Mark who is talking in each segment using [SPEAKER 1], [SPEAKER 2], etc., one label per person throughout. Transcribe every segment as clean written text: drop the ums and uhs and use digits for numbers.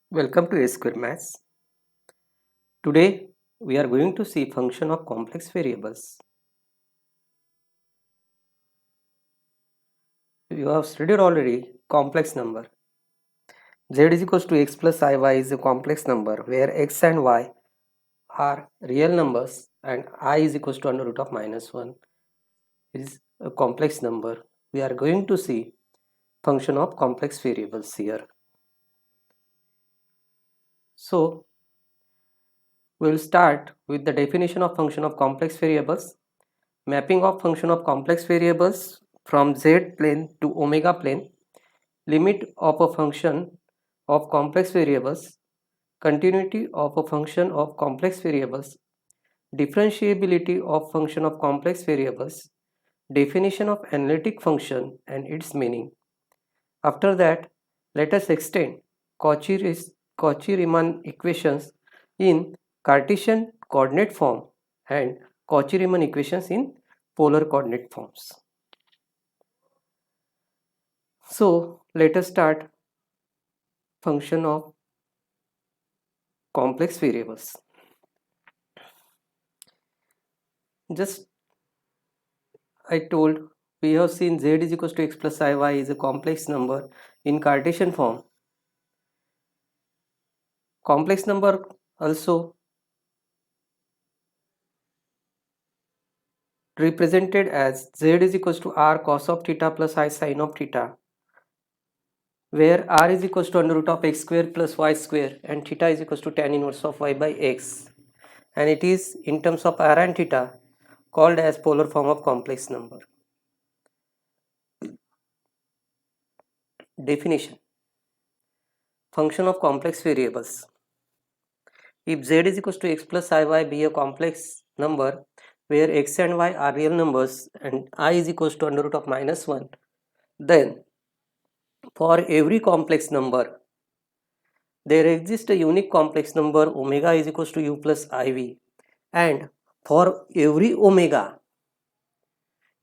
[SPEAKER 1] Welcome to A Square Maths. Today we are going to see function of complex variables. You have studied already complex number. Z is equals to x plus iy is a complex number where x and y are real numbers and I is equals to under root of minus 1 is a complex number. We are going to see function of complex variables here. So we will start with the definition of function of complex variables. Mapping of function of complex variables from z plane to omega plane, limit of a function of complex variables, continuity of a function of complex variables, differentiability of function of complex variables, definition of analytic function and its meaning. After that, let us extend Cauchy-Riemann equations in Cartesian coordinate form and Cauchy-Riemann equations in polar coordinate forms. So let us start function of complex variables. Just I told we have seen z is equals to x plus iy is a complex number in Cartesian form. Complex number also represented as z is equals to r cos of theta plus I sin of theta, where r is equals to under root of x square plus y square and theta is equals to tan inverse of y by x, and it is in terms of r and theta called as polar form of complex number. Definition: function of complex variables. If z is equals to x plus iy be a complex number where x and y are real numbers and I is equals to under root of minus 1, then for every complex number there exists a unique complex number omega is equals to u plus iv, and for every omega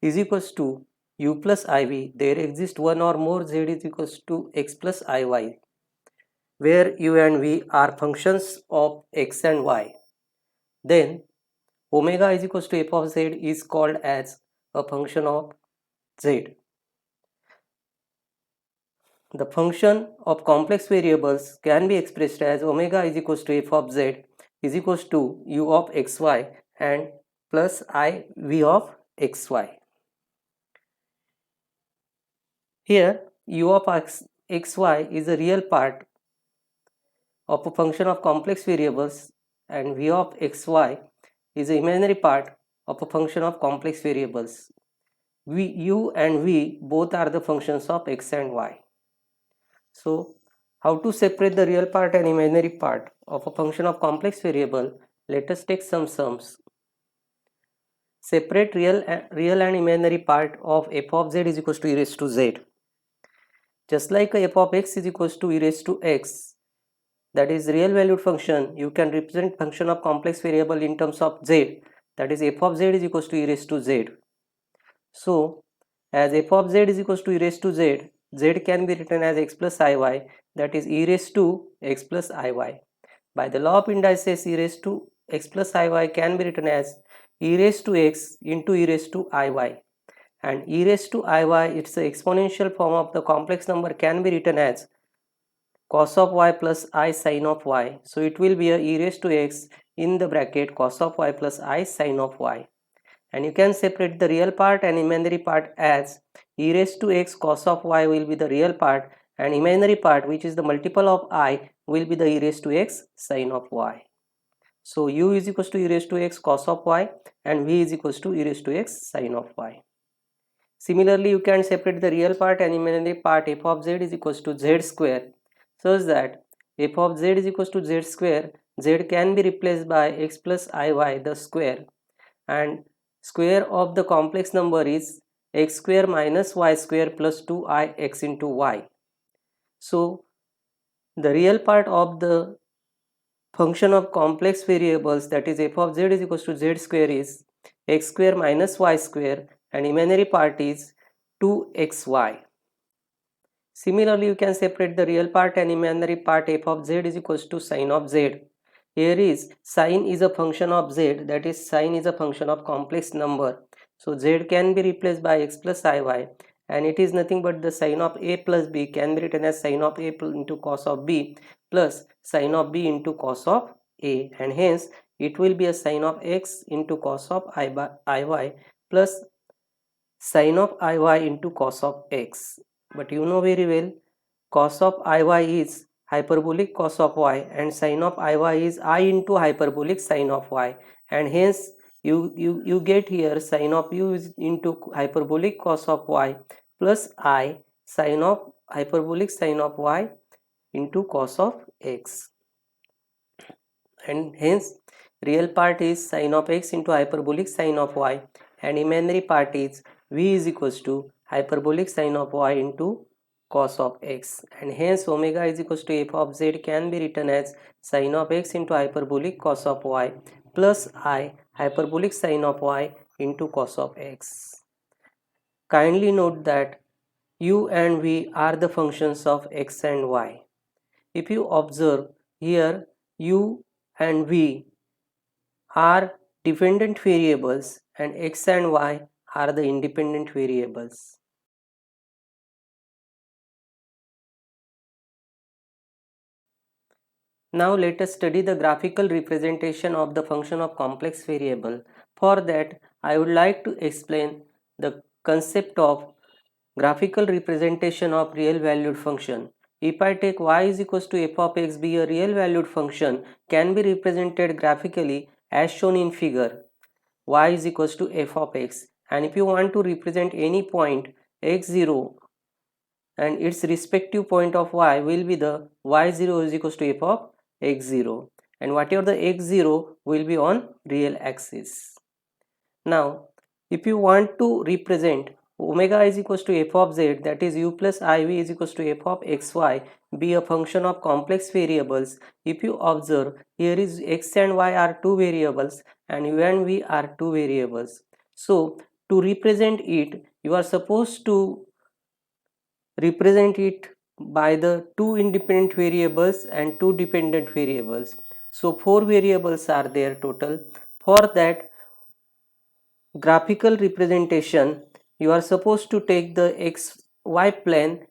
[SPEAKER 1] is equals to u plus iv there exists one or more z is equals to x plus iy, where u and v are functions of x and y. Then omega is equals to f of z is called as a function of z. The function of complex variables can be expressed as omega is equals to f of z is equals to u of xy and plus I v of xy. Here u of xy is a real part of a function of complex variables and v of xy is an imaginary part of a function of complex variables. U and v both are the functions of x and y. So how to separate the real part and imaginary part of a function of complex variable? Let us take some sums. Separate real and imaginary part of f of z is equals to e raised to z. Just like f of x is equals to e raised to x, that is real valued function, you can represent function of complex variable in terms of z, that is f of z is equals to e raised to z. So as f of z is equals to e raised to z, z can be written as x plus iy, that is e raised to x plus iy. By the law of indices, e raised to x plus iy can be written as e raised to x into e raised to iy, and e raised to iy, it's the exponential form of the complex number, can be written as cos of y plus I sin of y. So it will be a e raised to x in the bracket cos of y plus I sin of y. And you can separate the real part and imaginary part as e raised to x cos of y will be the real part and imaginary part, which is the multiple of I, will be the e raised to x sin of y. So u is equals to e raised to x cos of y and v is equals to e raised to x sin of y. Similarly, you can separate the real part and imaginary part f of z is equals to z square, such that f of z is equals to z square, z can be replaced by x plus iy the square, and square of the complex number is x square minus y square plus 2ix into y. So the real part of the function of complex variables, that is f of z is equals to z square, is x square minus y square and imaginary part is 2xy. Similarly, you can separate the real part and imaginary part. F of z is equals to sine of z. Here is sine is a function of z, that is sine is a function of complex number. So z can be replaced by x plus iy, and it is nothing but the sine of a plus b can be written as sine of a into cos of b plus sine of b into cos of a, and hence it will be a sine of x into cos of iy plus sine of iy into cos of x. But you know very well cos of iy is hyperbolic cos of y and sine of iy is I into hyperbolic sine of y, and hence you get here sine of u is into hyperbolic cos of y plus I sine of hyperbolic sine of y into cos of x, and hence real part is sine of x into hyperbolic sine of y and imaginary part is v is equals to hyperbolic sine of y into cos of x, and hence omega is equals to f of z can be written as sine of x into hyperbolic cos of y plus I hyperbolic sine of y into cos of x. Kindly note that u and v are the functions of x and y. If you observe here, u and v are dependent variables and x and y are the independent variables. Now let us study the graphical representation of the function of complex variable. For that, I would like to explain the concept of graphical representation of real valued function. If I take y is equals to f of x be a real valued function can be represented graphically as shown in figure. Y is equals to f of x, and if you want to represent any point x0 and its respective point of y will be the y0 is equals to f of x0, and whatever the x0 will be on real axis. Now if you want to represent omega is equals to f of z, that is u plus iv is equals to f of xy be a function of complex variables, if you observe here is x and y are two variables and u and v are two variables. So to represent it you are supposed to represent it by the two independent variables and two dependent variables. So four variables are there total. For that graphical representation you are supposed to take the xy plane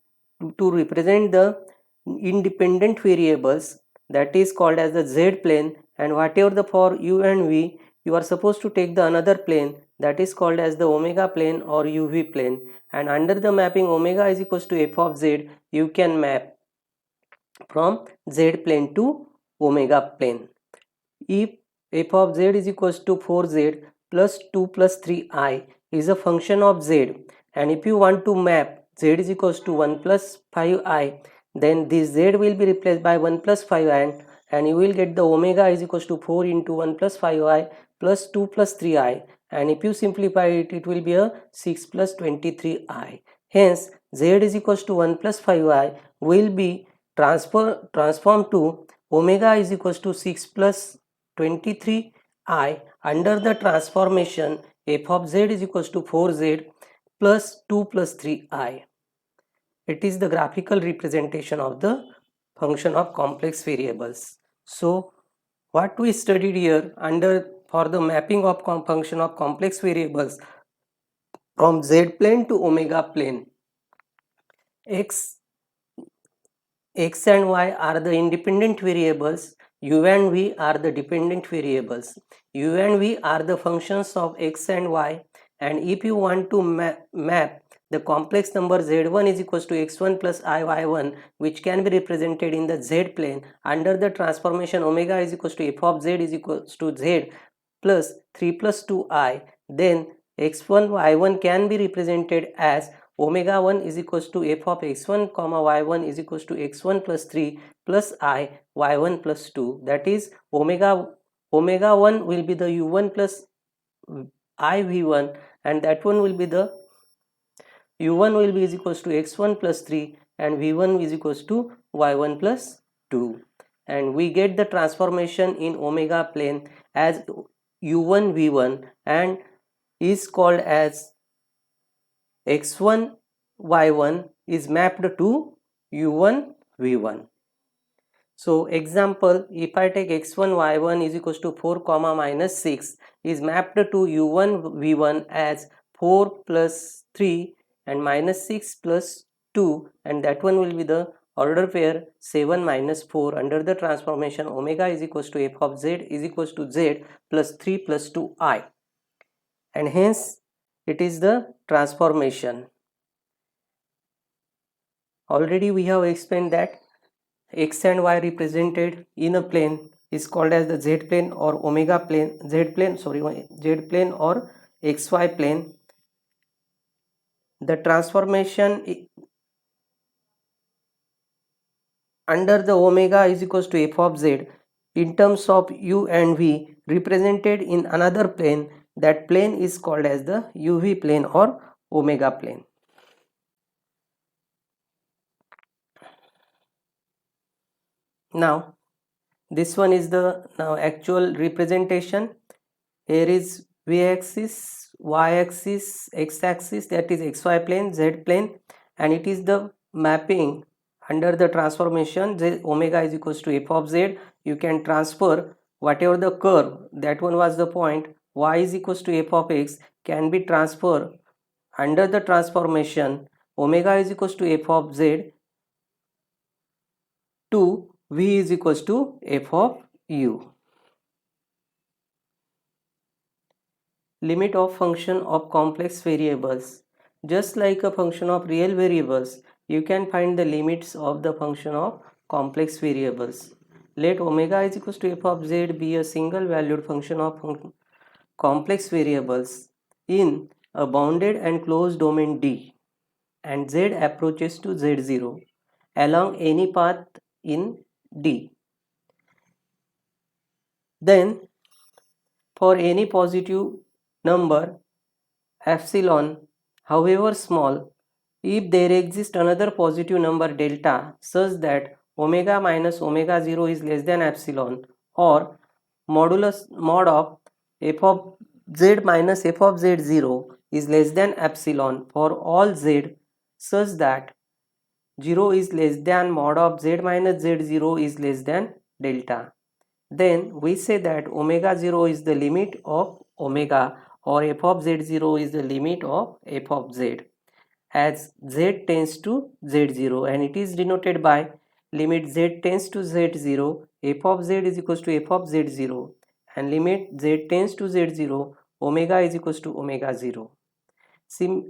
[SPEAKER 1] to represent the independent variables, that is called as the z plane, and whatever the for u and v you are supposed to take the another plane that is called as the omega plane or uv plane, and under the mapping omega is equals to f of z you can map from z plane to omega plane. If f of z is equals to 4z plus 2 plus 3I is a function of z, and if you want to map z is equals to 1 plus 5I, then this z will be replaced by 1 plus 5I, and you will get the omega is equals to 4 into 1 plus 5I plus 2 plus 3I, and if you simplify it, it will be a 6 plus 23I. Hence z is equals to 1 plus 5I will be transformed to omega is equals to 6 plus 23I under the transformation f of z is equals to 4z plus 2 plus 3I. It is the graphical representation of the function of complex variables. So what we studied here under for the mapping of function of complex variables from z plane to omega plane, x and y are the independent variables, u and v are the dependent variables. U and v are the functions of x and y, and if you want to map the complex number z1 is equals to x1 plus iy1 which can be represented in the z plane under the transformation omega is equals to f of z is equals to z plus 3 plus 2I, then x1 y1 can be represented as omega 1 is equals to f of x1 comma y1 is equals to x1 plus 3 plus I y1 plus 2, that is omega 1 will be the u1 plus I v1, and that one will be the u1 will be is equals to x1 plus 3 and v1 is equals to y1 plus 2, and we get the transformation in omega plane as u1 v1 and is called as x1 y1 is mapped to u1 v1. So example, if I take x1 y1 is equals to 4 comma minus 6 is mapped to u1 v1 as 4 plus 3 and minus 6 plus 2, and that one will be the order pair 7 minus 4 under the transformation omega is equals to f of z is equals to z plus 3 plus 2i, and hence it is the transformation. Already we have explained that x and y represented in a plane is called as the z plane or omega plane, z plane or xy plane. The transformation under the omega is equals to f of z in terms of u and v represented in another plane. That plane is called as the uv plane or omega plane. Now this one is the actual representation. Here is v-axis, y-axis, x-axis, that is xy plane, z plane, and it is the mapping under the transformation omega is equals to f of z. You can transfer whatever the curve, that one was the point, y is equals to f of x can be transferred under the transformation omega is equals to f of z to v is equals to f of u. Limit of function of complex variables. Just like a function of real variables, you can find the limits of the function of complex variables. Let omega is equals to f of z be a single valued function of complex variables in a bounded and closed domain D, and z approaches to z0 along any path in D. Then for any positive number epsilon, however small, if there exists another positive number delta such that omega minus omega 0 is less than epsilon, or modulus mod of f of z minus f of z0 is less than epsilon for all z such that 0 is less than mod of z minus z0 is less than delta, then we say that omega 0 is the limit of omega, or f of z0 is the limit of f of z as z tends to z0, and it is denoted by limit z tends to z0 f of z is equals to f of z0, and limit z tends to z0 omega is equals to omega 0.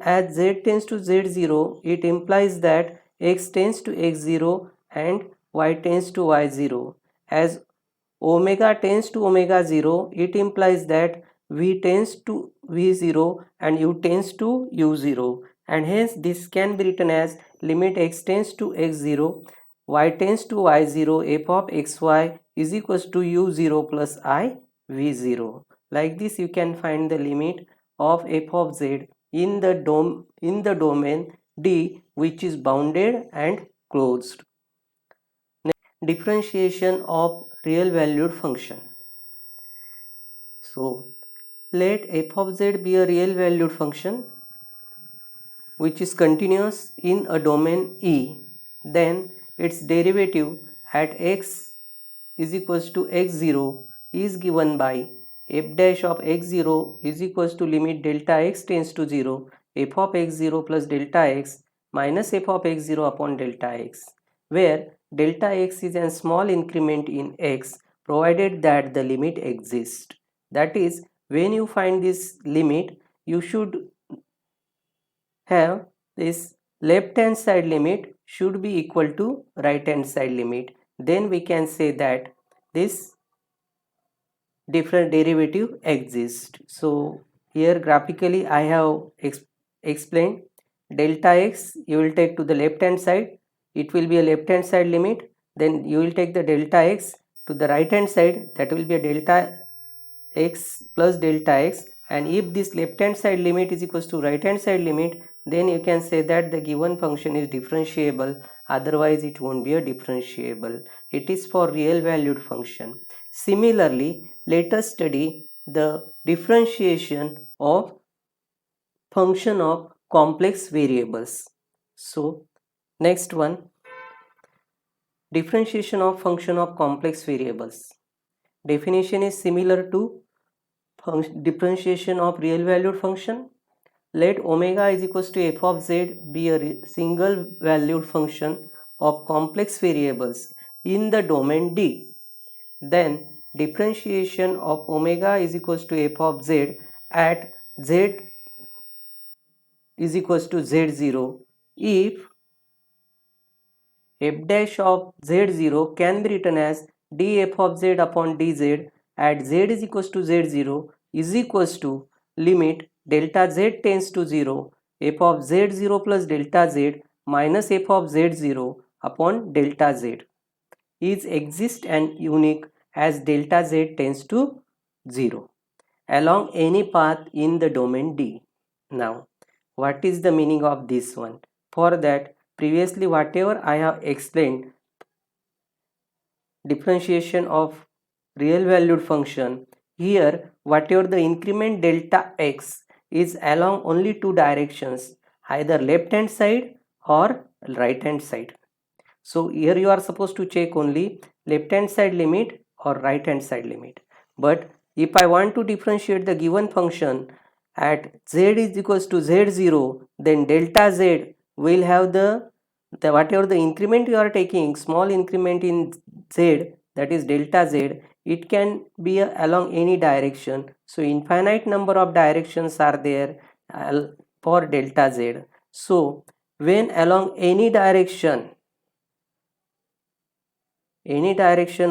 [SPEAKER 1] As z tends to z0, it implies that x tends to x0 and y tends to y0. As omega tends to omega 0, it implies that v tends to v0 and u tends to u0, and hence this can be written as limit x tends to x0, y tends to y0 f of xy is equals to u0 plus I v0. Like this you can find the limit of f of z in the domain D, which is bounded and closed. Differentiation of real valued function. So let f of z be a real valued function which is continuous in a domain E, then its derivative at x is equals to x0 is given by f dash of x0 is equals to limit delta x tends to 0 f of x0 plus delta x minus f of x0 upon delta x, where delta x is a small increment in x provided that the limit exists. That is, when you find this limit, you should have this left hand side limit should be equal to right hand side limit. Then we can say that this different derivative exists. So here graphically I have explained delta x you will take to the left hand side, it will be a left hand side limit. Then you will take the delta x to the right hand side, that will be a delta x plus delta x, and if this left hand side limit is equals to right hand side limit, then you can say that the given function is differentiable, otherwise it won't be a differentiable. It is for real valued function. Similarly, let us study the differentiation of function of complex variables. So next one, differentiation of function of complex variables. Definition is similar to differentiation of real valued function. Let omega is equals to f of z be a single valued function of complex variables in the domain D. Then differentiation of omega is equals to f of z at z is equals to z0 if f dash of z0 can be written as df of z upon dz at z is equals to z0 is equals to limit delta z tends to 0 f of z0 plus delta z minus f of z0 upon delta z is exist and unique as delta z tends to 0 along any path in the domain D. Now, what is the meaning of this one? For that, previously whatever I have explained, differentiation of real valued function, here whatever the increment delta x is along only two directions, either left hand side or right hand side. So here you are supposed to check only left hand side limit or right hand side limit. But if I want to differentiate the given function at z is equals to z0, then delta z will have the whatever the increment you are taking, small increment in z, that is delta z, it can be along any direction. So infinite number of directions are there for delta z. So when along any direction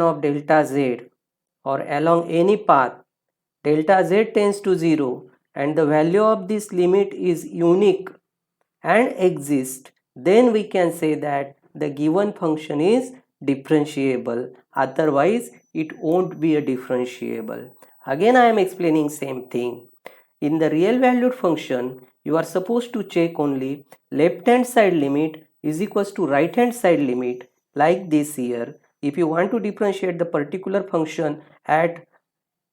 [SPEAKER 1] of delta z or along any path, delta z tends to 0 and the value of this limit is unique and exists, then we can say that the given function is differentiable. Otherwise, it won't be a differentiable. Again, I am explaining same thing. In the real valued function, you are supposed to check only left hand side limit is equals to right hand side limit, like this here. If you want to differentiate the particular function at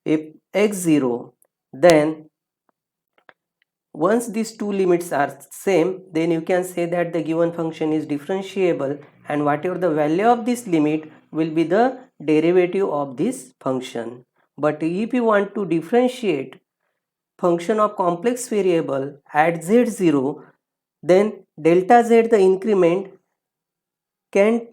[SPEAKER 1] x0, then once these two limits are same, then you can say that the given function is differentiable, and whatever the value of this limit will be the derivative of this function. But if you want to differentiate function of complex variable at z0, then delta z, the increment, can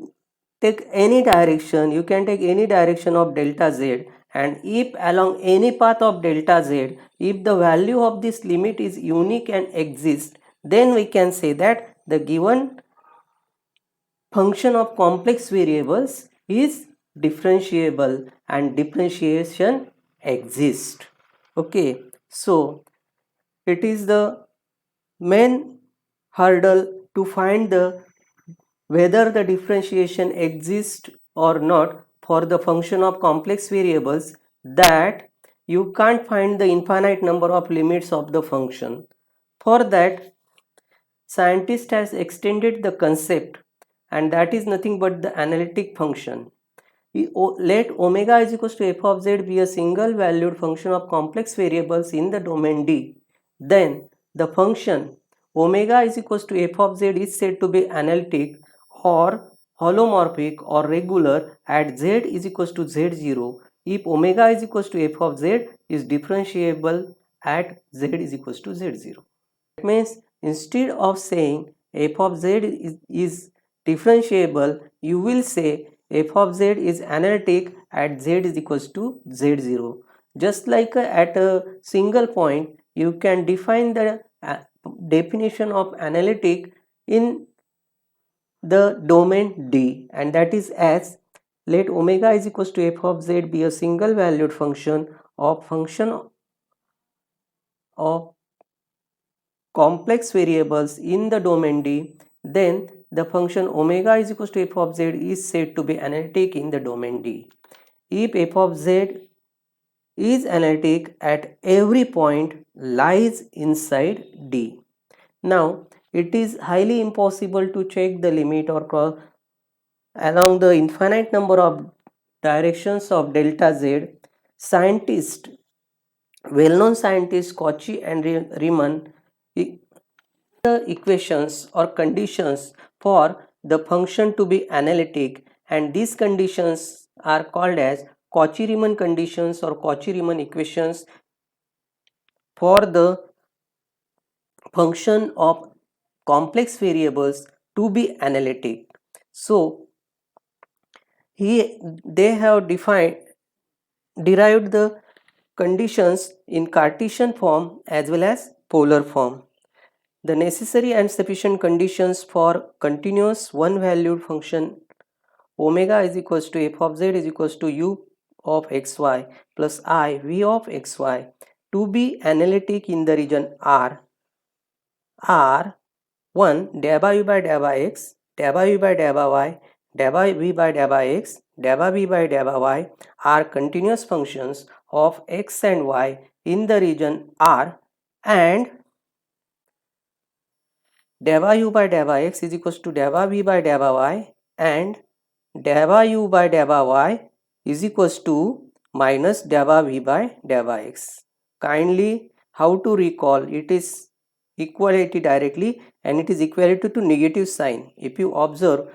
[SPEAKER 1] take any direction. You can take any direction of delta z, and if along any path of delta z, if the value of this limit is unique and exists, then we can say that the given function of complex variables is differentiable and differentiation exists. Okay, so it is the main hurdle to find the whether the differentiation exists or not for the function of complex variables, that you can't find the infinite number of limits of the function. For that, scientist has extended the concept, and that is nothing but the analytic function. Let omega is equals to f of z be a single valued function of complex variables in the domain D. Then the function omega is equals to f of z is said to be analytic or holomorphic or regular at z is equals to z0 if omega is equals to f of z is differentiable at z is equals to z0. That means instead of saying f of z is differentiable, you will say f of z is analytic at z is equals to z0. Just like at a single point, you can define the definition of analytic in the domain D, and that is as let omega is equals to f of z be a single valued function of complex variables in the domain D, then the function omega is equals to f of z is said to be analytic in the domain D. If f of z is analytic at every point lies inside D. Now, it is highly impossible to check the limit or cross along the infinite number of directions of delta z. Scientists, well-known scientists Cauchy and Riemann, the equations or conditions for the function to be analytic, and these conditions are called as Cauchy-Riemann conditions or Cauchy-Riemann equations for the function of complex variables to be analytic. So they have derived the conditions in Cartesian form as well as polar form. The necessary and sufficient conditions for continuous one-valued function omega is equals to f of z is equals to u of xy plus I v of xy to be analytic in the region R are 1. Del by u by del by x, del by u by del by y, del by v by del by x, del by v by del by y are continuous functions of x and y in the region R, and del by u by del by x is equals to del by v by del by y, and del by u by del by y is equals to minus del by v by del by x. Kindly, how to recall? It is equality directly, and it is equality to negative sign. If you observe,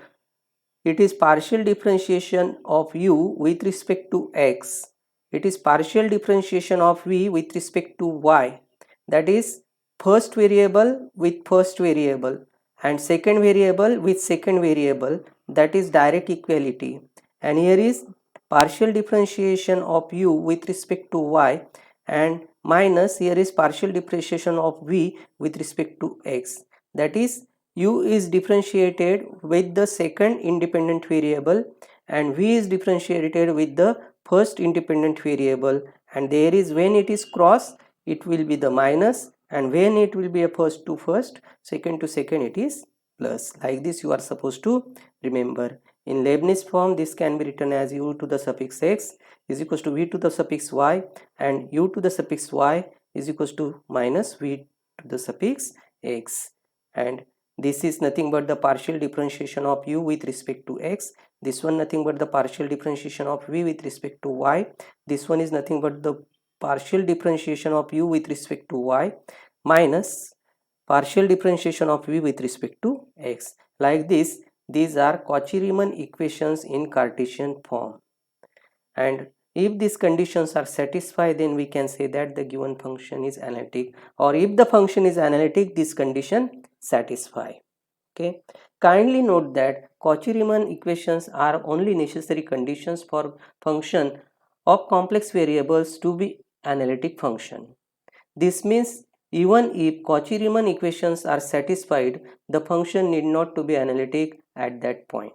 [SPEAKER 1] it is partial differentiation of u with respect to x. It is partial differentiation of v with respect to y. That is first variable with first variable and second variable with second variable. That is direct equality. And here is partial differentiation of u with respect to y, and minus here is partial differentiation of v with respect to x. That is u is differentiated with the second independent variable and v is differentiated with the first independent variable, and there is when it is cross it will be the minus, and when it will be a first to first, second to second, it is plus. Like this you are supposed to remember. In Leibniz form this can be written as u to the suffix x is equals to v to the suffix y, and u to the suffix y is equals to minus v to the suffix x, and this is nothing but the partial differentiation of u with respect to x. This one nothing but the partial differentiation of v with respect to y. This one is nothing but the partial differentiation of u with respect to y minus partial differentiation of v with respect to x. Like this, these are Cauchy-Riemann equations in Cartesian form. And if these conditions are satisfied, then we can say that the given function is analytic, or if the function is analytic, this condition satisfy. Okay, kindly note that Cauchy-Riemann equations are only necessary conditions for function of complex variables to be analytic function. This means even if Cauchy-Riemann equations are satisfied, the function need not to be analytic at that point.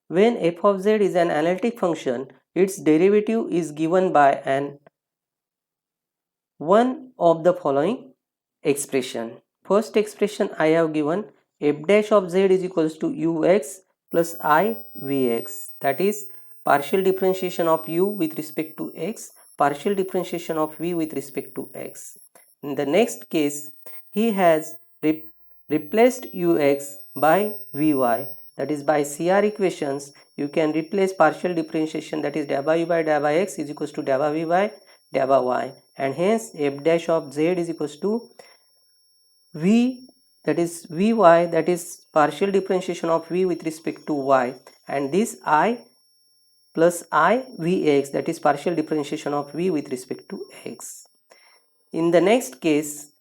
[SPEAKER 1] When f of z is an analytic function, its derivative is given by one of the following expression. First expression I have given, f dash of z is equals to ux plus I vx, that is partial differentiation of u with respect to x, partial differentiation of v with respect to x. In the next case, he has replaced ux by vy, that is by CR equations you can replace partial differentiation, that is del by u by del by x is equals to del by v by del by y, and hence f dash of z is equals to v, that is vy, that is partial differentiation of v with respect to y, and this I plus I vx, that is partial differentiation of v with respect to x. In the next case,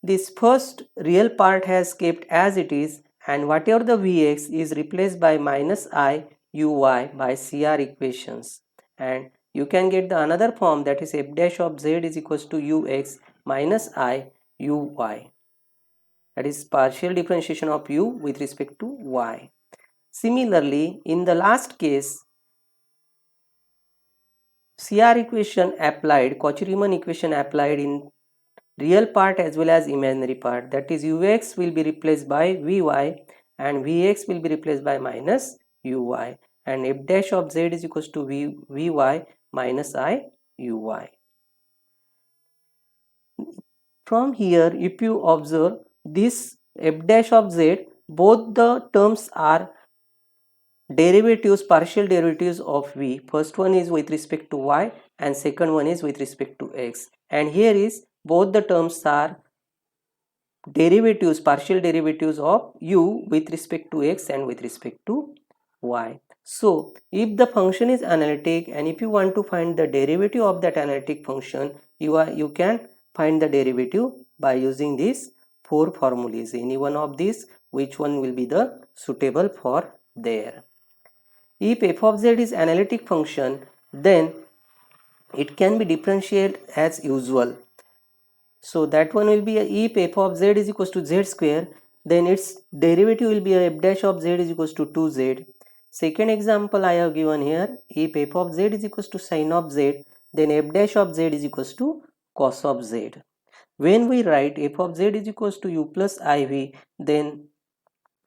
[SPEAKER 1] this first real part has kept as it is, and whatever the vx is replaced by minus I uy by CR equations, and you can get the another form, that is f dash of z is equals to ux minus I uy, that is partial differentiation of u with respect to y. Similarly, in the last case, CR equation applied, Cauchy-Riemann equation applied in real part as well as imaginary part, that is ux will be replaced by vy and vx will be replaced by minus uy, and f dash of z is equals to vy minus I uy. From here, if you observe this f dash of z, both the terms are derivatives, partial derivatives of v. First one is with respect to y and second one is with respect to x, and here is both the terms are derivatives, partial derivatives of u with respect to x and with respect to y. So if the function is analytic and if you want to find the derivative of that analytic function, you can find the derivative by using these four formulas. Any one of these, which one will be the suitable for there. If f of z is analytic function, then it can be differentiated as usual. So that one will be if f of z is equals to z square, then its derivative will be f dash of z is equals to 2z. Second example I have given here, if f of z is equals to sin of z, then f dash of z is equals to cos of z. When we write f of z is equals to u plus iv, then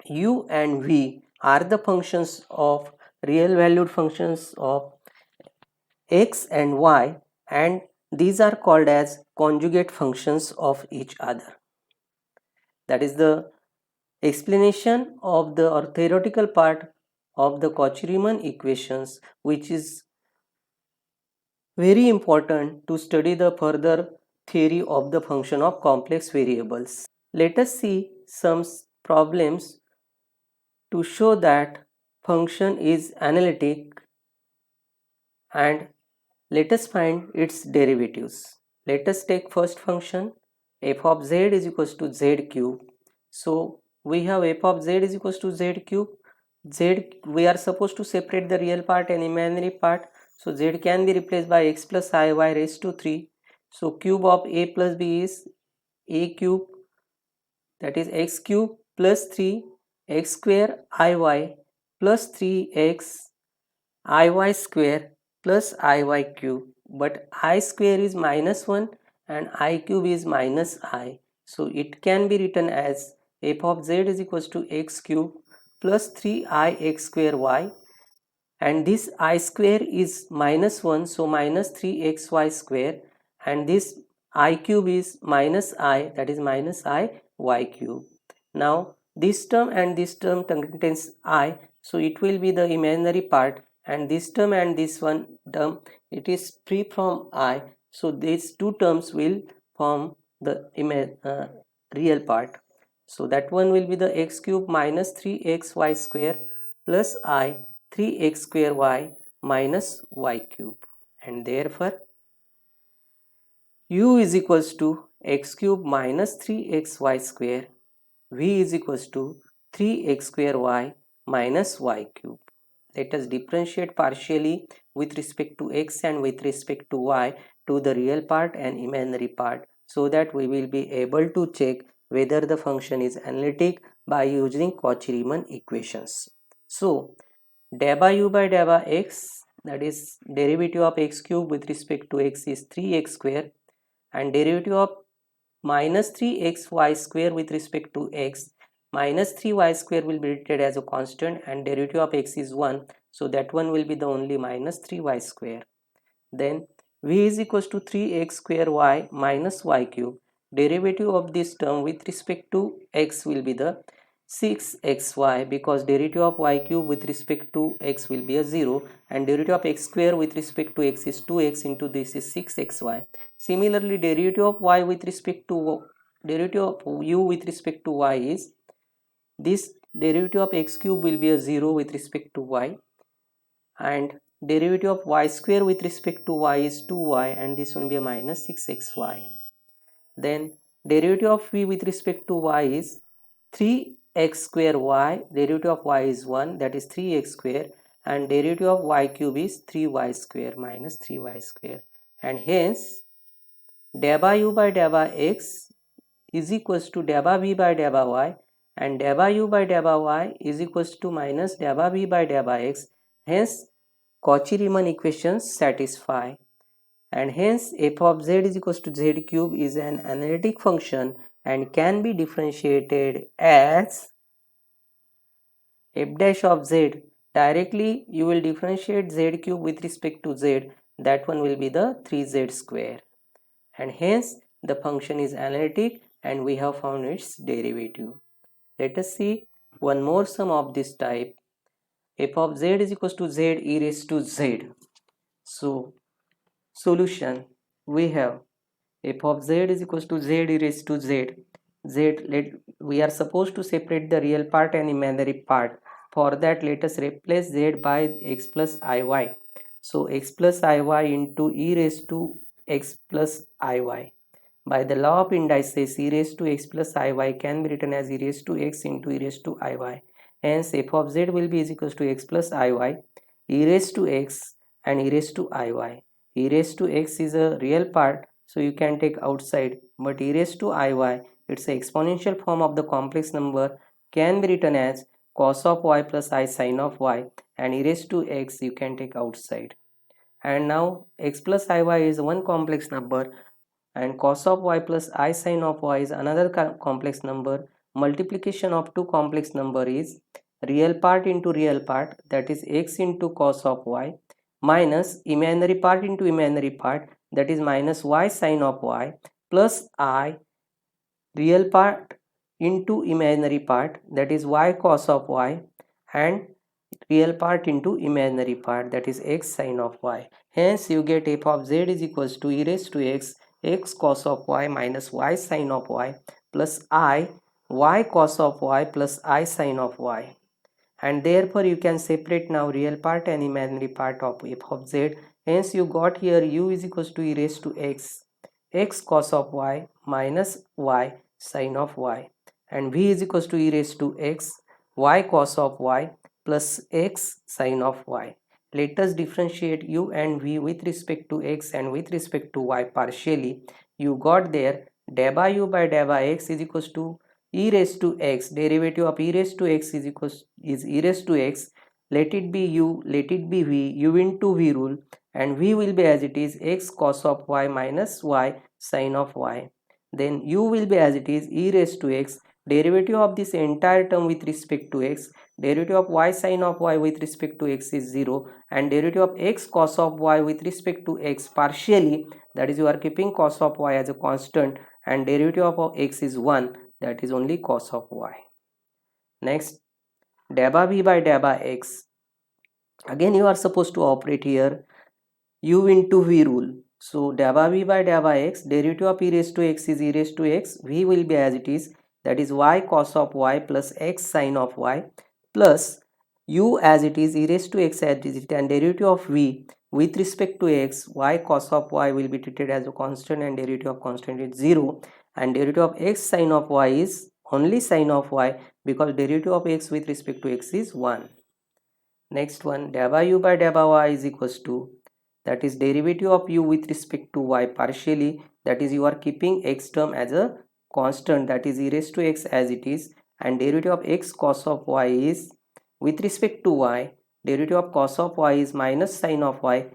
[SPEAKER 1] u and v are the functions of real valued functions of x and y, and these are called as conjugate functions of each other. That is the explanation of the or theoretical part of the Cauchy-Riemann equations, which is very important to study the further theory of the function of complex variables. Let us see some problems to show that function is analytic, and let us find its derivatives. Let us take first function f of z is equals to z cube. So we have f of z is equals to z cube. Z, we are supposed to separate the real part and imaginary part. So z can be replaced by x plus I y raised to 3. So cube of a plus b is a cube, that is x cube plus 3 x square iy plus 3x iy square plus iy cube, but I square is minus 1 and I cube is minus I. So it can be written as f of z is equals to x cube plus 3ix square y, and this I square is minus 1, so minus 3xy square, and this I cube is minus I, that is minus I y cube. Now this term and this term contains I, so it will be the imaginary part, and this term and this one term, it is free from I, so these two terms will form the real part. So that one will be the x cube minus 3xy square plus I 3x square y minus y cube, and therefore u is equals to x cube minus 3xy square, v is equals to 3x square y minus y cube. Let us differentiate partially with respect to x and with respect to y to the real part and imaginary part, so that we will be able to check whether the function is analytic by using Cauchy-Riemann equations. So deba u by deba x, that is derivative of x cube with respect to x is 3x square, and derivative of minus 3xy square with respect to x, minus 3y square will be treated as a constant, and derivative of x is 1, so that one will be the only minus 3y square. Then v is equals to 3x square y minus y cube. Derivative of this term with respect to x will be the 6xy, because derivative of y cube with respect to x will be a 0, and derivative of x square with respect to x is 2x into this is 6xy. Similarly, derivative of y with respect to derivative of u with respect to y is this derivative of x cube will be a 0 with respect to y, and derivative of y square with respect to y is 2y, and this will be a minus 6xy. Then derivative of v with respect to y is 3x square y, derivative of y is 1, that is 3x square, and derivative of y cube is 3y square minus 3y square, and hence deba u by deba x is equals to deba v by deba y, and deba u by deba y is equals to minus deba v by deba x. Hence Cauchy-Riemann equations satisfy, and hence f of z is equals to z cube is an analytic function and can be differentiated as f dash of z. Directly you will differentiate z cube with respect to z, that one will be the 3z square, and hence the function is analytic and we have found its derivative. Let us see one more sum of this type. F of z is equals to z e raised to z. So solution, we have f of z is equals to z e raised to z. We are supposed to separate the real part and imaginary part For that, let us replace z by x plus iy. So x plus iy into e raised to x plus iy. By the law of indices, e raised to x plus iy can be written as e raised to x into e raised to iy. Hence, f of z will be is equals to x plus iy, e raised to x and e raised to iy. E raised to x is a real part, so you can take outside, but e raised to iy, it's an exponential form of the complex number, can be written as cos of y plus I sin of y, and e raised to x you can take outside. And now x plus iy is one complex number, and cos of y plus I sin of y is another complex number. Multiplication of two complex number is real part into real part, that is x into cos of y, minus imaginary part into imaginary part, that is minus y sin of y, plus I real part into imaginary part, that is y cos of y, and real part into imaginary part, that is x sin of y. Hence you get f of z is equals to e raised to x cos of y minus y sin of y plus I y cos of y plus I sin of y. And therefore you can separate now real part and imaginary part of f of z. Hence you got here u is equals to e raised to x cos of y minus y sin of y, and v is equals to e raised to x y cos of y plus x sin of y. Let us differentiate u and v with respect to x and with respect to y partially. You got there del by u by del by x is equals to e raised to x, derivative of e raised to x is equals is e raised to x, let it be u, let it be v, u into v rule, and v will be as it is x cos of y minus y sin of y. Then u will be as it is e raised to x, derivative of this entire term with respect to x, derivative of y sin of y with respect to x is 0, and derivative of x cos of y with respect to x partially, that is you are keeping cos of y as a constant, and derivative of x is 1, that is only cos of y. Next, del by v by del by x. Again you are supposed to operate here u into v rule. So del by v by del by x, derivative of e raised to x is e raised to x, v will be as it is, that is y cos of y plus x sin of y, plus u as it is e raised to x as it is, and derivative of v with respect to x, y cos of y will be treated as a constant and derivative of constant is 0, and derivative of x sin of y is only sin of y because derivative of x with respect to x is 1. Next one, del by u by del by y is equals to, that is derivative of u with respect to y partially, that is you are keeping x term as a constant, that is e raised to x as it is, and derivative of x cos of y is with respect to y, derivative of cos of y is minus sin of y,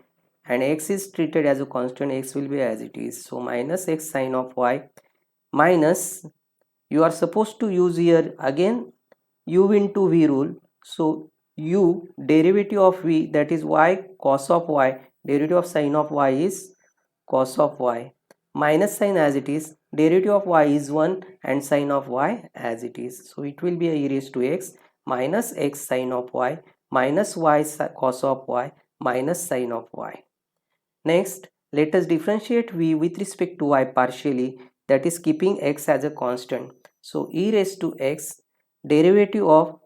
[SPEAKER 1] and x is treated as a constant, x will be as it is, so minus x sin of y, minus you are supposed to use here again u into v rule, so u derivative of v, that is y cos of y, derivative of sin of y is cos of y, minus sign as it is, derivative of y is 1 and sin of y as it is, so it will be a e raised to x minus x sin of y minus y cos of y minus sin of y. Next, let us differentiate v with respect to y partially, that is keeping x as a constant. So e raised to x, derivative of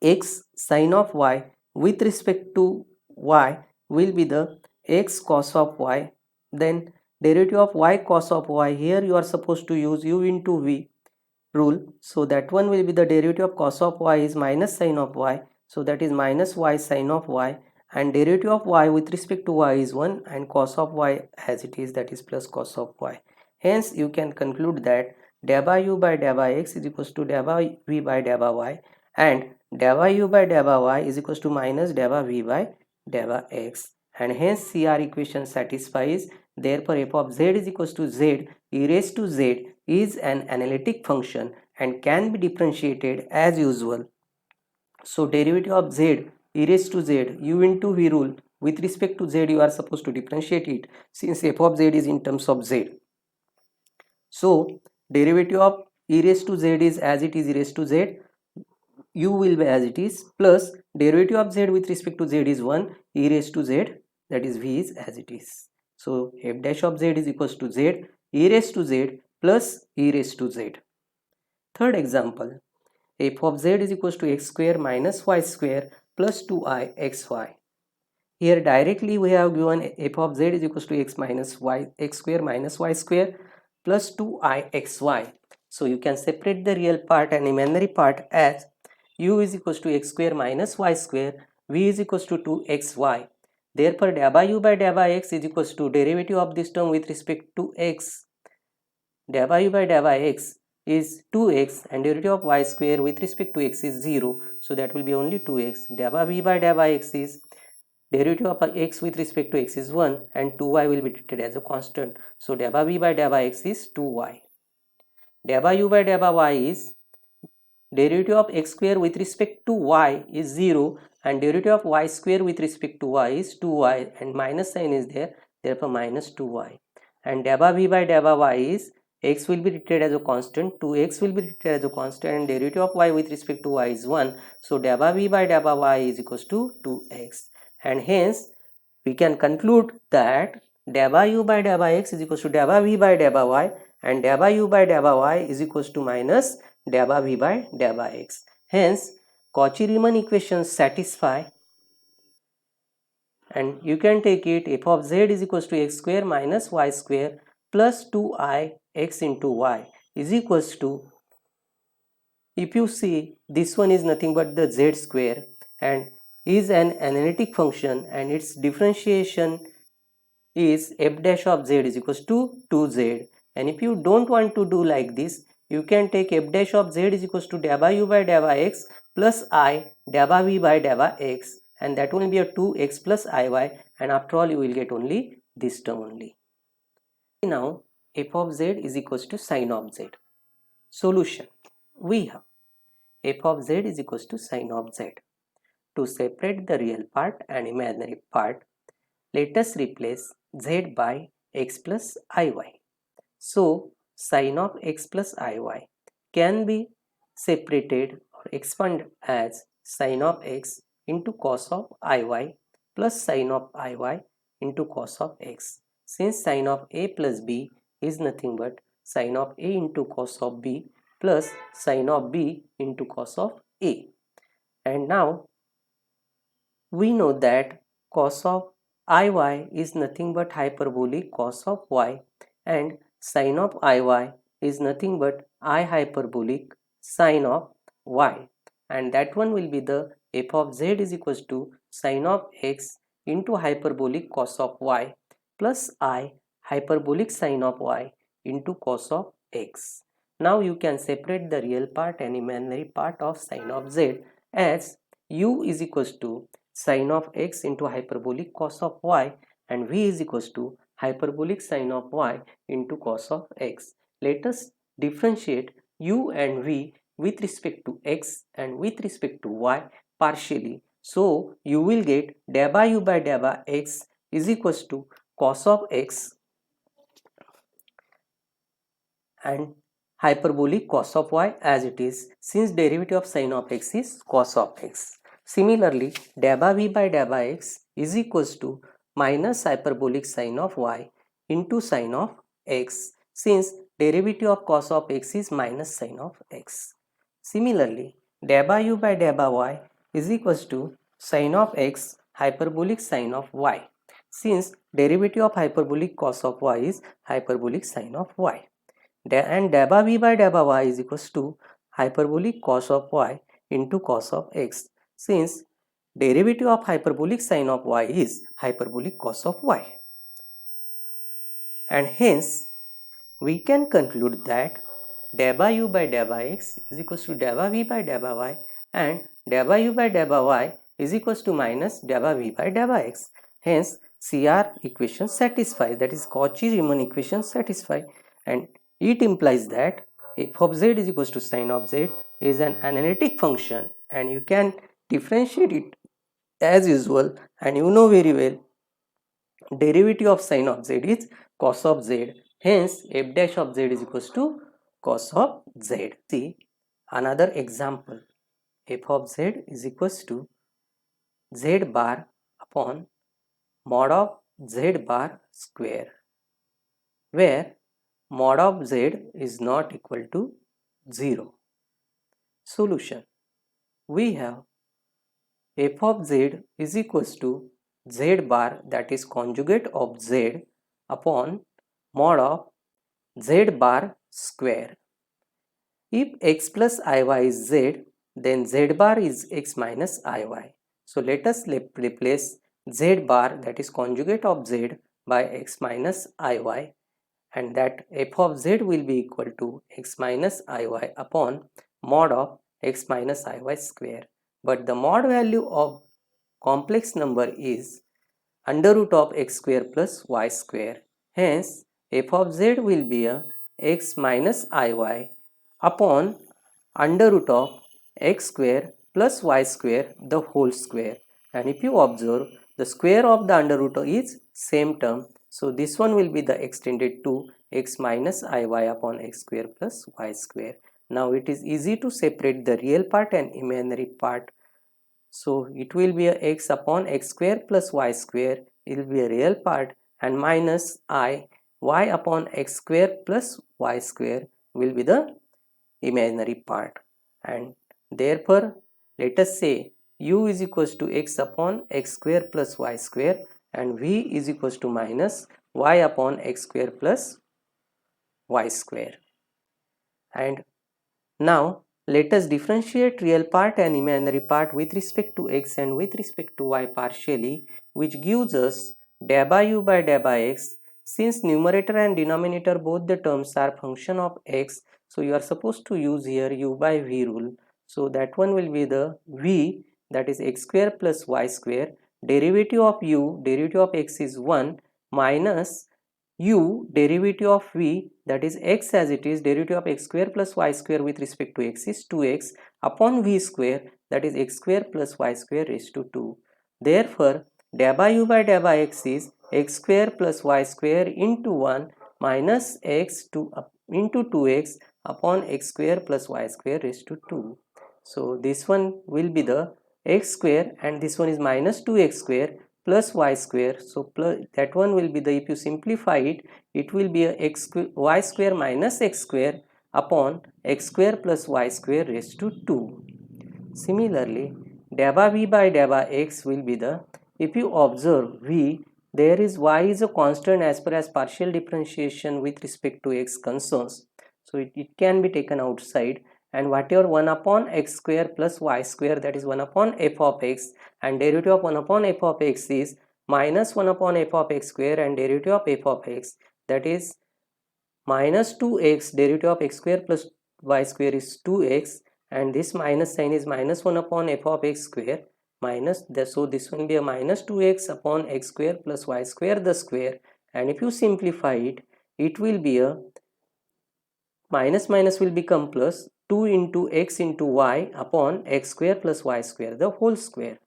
[SPEAKER 1] x sin of y with respect to y will be the x cos of y, then derivative of y cos of y, here you are supposed to use u into v rule, so that one will be the derivative of cos of y is minus sin of y, so that is minus y sin of y, and derivative of y with respect to y is 1 and cos of y as it is, that is plus cos of y. Hence you can conclude that del by u by del by x is equals to del by v by del by y, and del by u by del by y is equals to minus del by v by del by x, and hence CR equation satisfies. Therefore f of z is equals to z e raised to z is an analytic function and can be differentiated as usual. So derivative of z e raised to z, u into v rule, with respect to z you are supposed to differentiate it since f of z is in terms of z. So derivative of e raised to z is as it is e raised to z, u will be as it is, plus derivative of z with respect to z is 1, e raised to z, that is v is as it is. So f dash of z is equals to z e raised to z plus e raised to z. Third example, f of z is equals to x square minus y square plus 2i xy. Here directly we have given f of z is equals to x square minus y square plus 2i xy. So you can separate the real part and imaginary part as u is equals to x square minus y square, v is equals to 2xy. Therefore del by u by del by x is equals to derivative of this term with respect to x. Del by u by del by x is 2x and derivative of y square with respect to x is 0. So that will be only 2x. Del by v by del by x is derivative of x with respect to x is 1 and 2y will be treated as a constant. So del by v by del by x is 2y. Del by u by del by y is derivative of x square with respect to y is 0 and derivative of y square with respect to y is 2y and minus sign is there, therefore minus 2y. And del by v by del by y is x will be treated as a constant, 2x will be treated as a constant and derivative of y with respect to y is 1. So del by v by del by y is equals to 2x. And hence we can conclude that del by u by del by x is equals to del by v by del by y and del by u by del by y is equals to minus del by v by del by x. Hence Cauchy-Riemann equations satisfy, and you can take it f of z is equals to x square minus y square plus 2i x into y is equals to, if you see, this one is nothing but the z square and is an analytic function and its differentiation is f dash of z is equals to 2z. And if you don't want to do like this, you can take f dash of z is equals to del by u by del by x plus I del by v by del by x, and that will be a 2x plus iy, and after all you will get only this term only. Now f of z is equals to sine of z. Solution: we have f of z is equals to sine of z. To separate the real part and imaginary part, let us replace z by x plus iy. So sine of x plus iy can be separated or expanded as sine of x into cos of iy plus sine of iy into cos of x. Since sine of a plus b is nothing but sine of a into cos of b plus sine of b into cos of a. And now we know that cos of iy is nothing but hyperbolic cos of y and sin of iy is nothing but I hyperbolic sin of y, and that one will be the f of z is equals to sin of x into hyperbolic cos of y plus I hyperbolic sin of y into cos of x. Now you can separate the real part and imaginary part of sin of z as u is equals to sin of x into hyperbolic cos of y and v is equals to hyperbolic sin of y into cos of x. Let us differentiate u and v with respect to x and with respect to y partially. So you will get del by u by del by x is equals to cos of x and hyperbolic cos of y as it is, since derivative of sin of x is cos of x. Similarly, del by v by del by x is equals to minus hyperbolic sin of y into sin of x, since derivative of cos of x is minus sin of x. Similarly, del by u by del by y is equals to sin of x hyperbolic sin of y, since derivative of hyperbolic cos of y is hyperbolic sin of y. And del by v by del by y is equals to hyperbolic cos of y into cos of x, since derivative of hyperbolic sin of y is hyperbolic cos of y. And hence we can conclude that del by u by del by x is equals to del by v by del by y and del by u by del by y is equals to minus del by v by del by x. Hence CR equation satisfies, that is Cauchy-Riemann equation satisfy, and it implies that f of z is equals to sin of z is an analytic function and you can differentiate it as usual, and you know very well derivative of sin of z is cos of z. Hence f dash of z is equals to cos of z. See another example. F of z is equals to z bar upon mod of z bar square, where mod of z is not equal to 0. Solution. We have f of z is equals to z bar, that is conjugate of z, upon mod of z bar square. If x plus iy is z, then z bar is x minus iy. So let us replace z bar, that is conjugate of z, by x minus iy, and that f of z will be equal to x minus iy upon mod of x minus iy square. But the mod value of complex number is under root of x square plus y square. Hence, f of z will be a x minus iy upon under root of x square plus y square the whole square. And if you observe, the square of the under root is same term. So this one will be the extended to x minus iy upon x square plus y square. Now it is easy to separate the real part and imaginary part. So it will be a x upon x square plus y square, it will be a real part, and minus y upon x square plus y square will be the imaginary part. And therefore let us say u is equals to x upon x square plus y square, and v is equals to minus y upon x square plus y square. And now let us differentiate real part and imaginary part with respect to x and with respect to y partially, which gives us dA by u by dA by x. Since numerator and denominator both the terms are function of x, so you are supposed to use here u by v rule. So that one will be the v, that is x square plus y square. Derivative of u, derivative of x is 1, minus u, derivative of v, that is x as it is, derivative of x square plus y square with respect to x is 2x upon v square, that is x square plus y square raised to 2. Therefore, dA by u by dA by x is x square plus y square into 1 minus x into 2x upon x square plus y square raised to 2. So this one will be the x square, and this one is minus 2x square plus y square. So plus that one will be the, if you simplify it, it will be a y square minus x square upon x square plus y square raised to 2. Similarly, dA by v by dA by x will be the, if you observe v, there is y is a constant as per as partial differentiation with respect to x concerns. So it can be taken outside, and whatever 1 upon x square plus y square, that is 1 upon f of x, and derivative of 1 upon f of x is minus 1 upon f of x square, and derivative of f of x, that is minus 2x, derivative of x square plus y square is 2x, and this minus sign is minus 1 upon f of x square minus the, so this will be a minus 2x upon x square plus y square the square, and if you simplify it, it will be a minus minus will become plus 2 into x into y upon x square plus y square the whole square.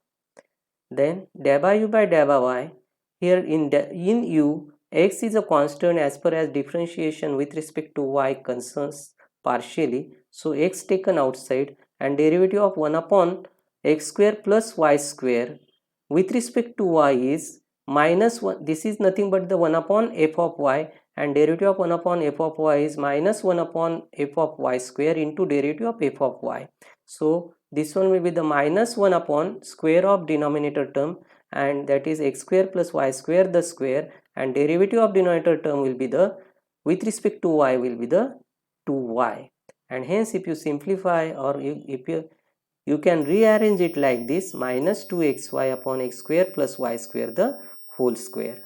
[SPEAKER 1] Then dA by u by dA by y, here in u, x is a constant as per as differentiation with respect to y concerns partially, so x taken outside, and derivative of 1 upon x square plus y square with respect to y is minus 1, this is nothing but the 1 upon f of y, and derivative of 1 upon f of y is minus 1 upon f of y square into derivative of f of y. So this one will be the minus 1 upon square of denominator term, and that is x square plus y square the square, and derivative of denominator term will be the, with respect to y will be the 2y, and hence if you simplify, or if you can rearrange it like this, minus 2xy upon x square plus y square the whole square.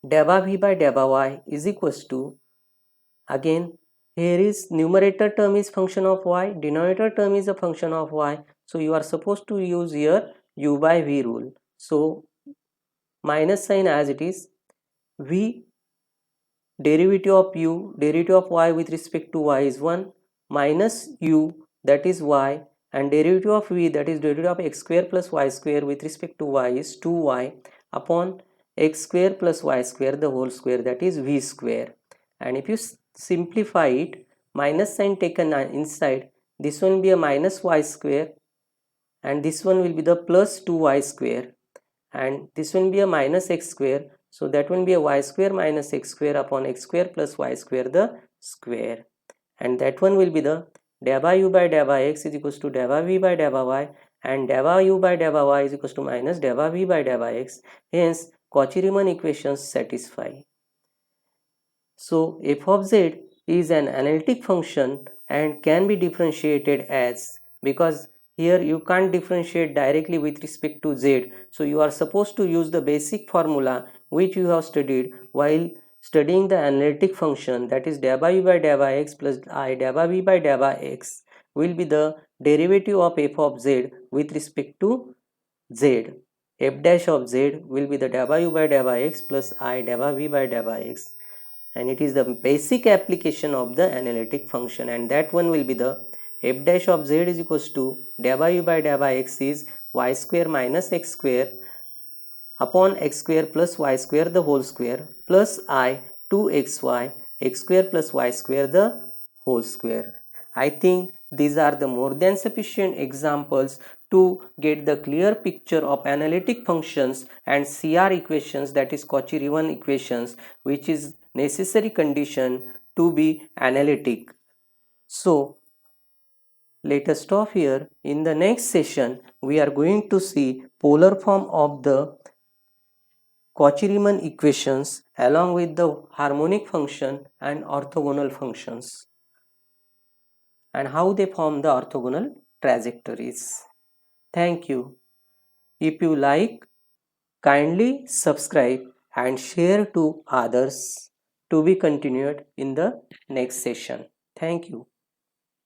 [SPEAKER 1] dA by v by dA by y is equals to, again here is numerator term is function of y, denominator term is a function of y, so you are supposed to use here u by v rule. So minus sign as it is, v, derivative of u, derivative of y with respect to y is 1, minus u, that is y, and derivative of v, that is derivative of x square plus y square with respect to y is 2y upon x square plus y square the whole square, that is v square. And if you simplify it, minus sign taken inside, this one will be a minus y square, and this one will be the plus 2y square, and this will be a minus x square, so that will be a y square minus x square upon x square plus y square the square. and that one will be the del by u by del by x is equals to del by v by del by y, and del by u by del by y is equals to minus del by v by del by x. Hence Cauchy-Riemann equations satisfy. So f of z is an analytic function and can be differentiated as, because here you can't differentiate directly with respect to z, so you are supposed to use the basic formula which you have studied while studying the analytic function, that is del by u by del by x plus I del by v by del by x will be the derivative of f of z with respect to z. F dash of z will be the del by u by del by x plus I del by v by del by x, and it is the basic application of the analytic function, and that one will be the f dash of z is equals to del by u by del by x is y square minus x square upon x square plus y square the whole square plus I 2xy x square plus y square the whole square. I think these are the more than sufficient examples to get the clear picture of analytic functions and CR equations, that is Cauchy-Riemann equations, which is necessary condition to be analytic. So let us stop here. In the next session we are going to see polar form of the Cauchy-Riemann equations along with the harmonic function and orthogonal functions, and how they form the orthogonal trajectories. Thank you. If you like, kindly subscribe and share to others. To be continued in the next session. Thank you.